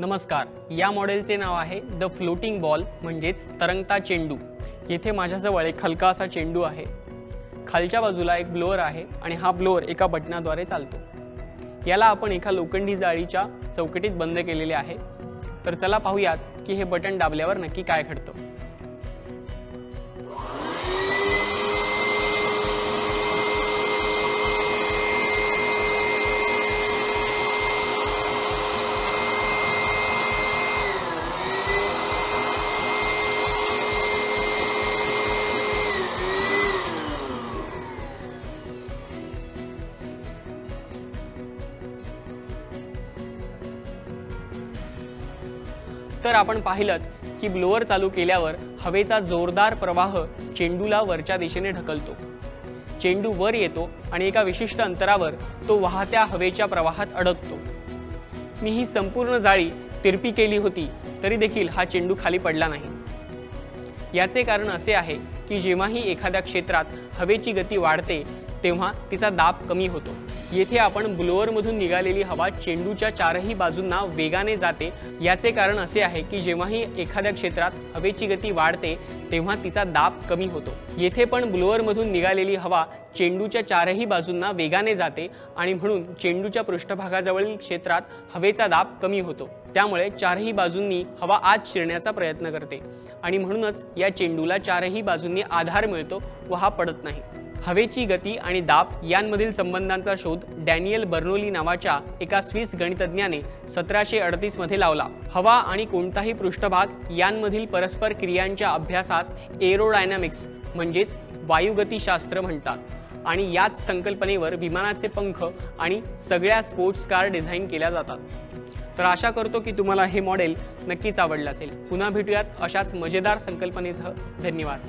नमस्कार, या मॉडेलचे नाव आहे द फ्लोटिंग बॉल म्हणजेच तरंगता चेंडू। येथे माझ्याजवळ एक हलका असा चेंडू आहे। खालच्या बाजूला एक ब्लोअर आहे आणि हा ब्लोअर एका बटनाद्वारे चालतो। याला आपण एका लोखंडी जाळीच्या चौकटीत बंद केलेले आहे। तर चला पाहूयात की हे बटन दाबल्यावर नक्की काय घडतं। तर आपण पाहिलं की ब्लोअर चालू केल्यावर हवेचा जोरदार प्रवाह चेंडूला वरच्या दिशेने ढकलतो। चेंडू वर येतो आणि एका विशिष्ट अंतरावर तो वाहत्या हवेच्या प्रवाहात अडकतो। मी ही संपूर्ण जाळी तिरपी केली होती तरी देखील हा चेंडू खाली पडला नाही। याचे कारण असे आहे की जेव्हाही एखाद्या क्षेत्रात हवेची गती वाढते तेव्हा तिचा दाब कमी होतो। येथे आपण ब्लोअर मधून निघालेली हवा चेंडूच्या चारही बाजूंना वेगाने जाते। याचे कारण असे आहे की जेव्हाही एखाद्या क्षेत्रात हवेची गती वाढते तेव्हा तिचा दाब कमी होतो। येथे पण ब्लोअर मधून निघालेली हवा चेंडूच्या चारही बाजूंना वेगाने जाते आणि म्हणून चेंडूच्या पृष्ठभागाजवळील क्षेत्रात हवेचा दाब कमी होतो। त्यामुळे चारही बाजूंनी हवा आत शिरण्याचा प्रयत्न करते आणि म्हणूनच या चेंडूला चारही बाजूंनी आधार मिळतो व हा पडत नाही। हवेची गती आणि दाब यांमधील संबंधांचा शोध डॅनियल बर्नोली नावाच्या एका स्विस गणितज्ञाने 1738 मध्ये लावला। हवा आणि कोणताही पृष्ठभाग यांमधील परस्पर क्रियांच्या अभ्यासास एरोडायनामिक्स म्हणजेच वायुगतिशास्त्र म्हणतात आणि याच संकल्पनेवर विमानाचे पंख आणि सगळ्या स्पोर्ट्स कार डिझाइन केल्या जातात। तर आशा करतो की तुम्हाला हे मॉडेल नक्कीच आवडले असेल। पुन्हा भेटूयात अशाच मजेदार संकल्पनेसह। धन्यवाद।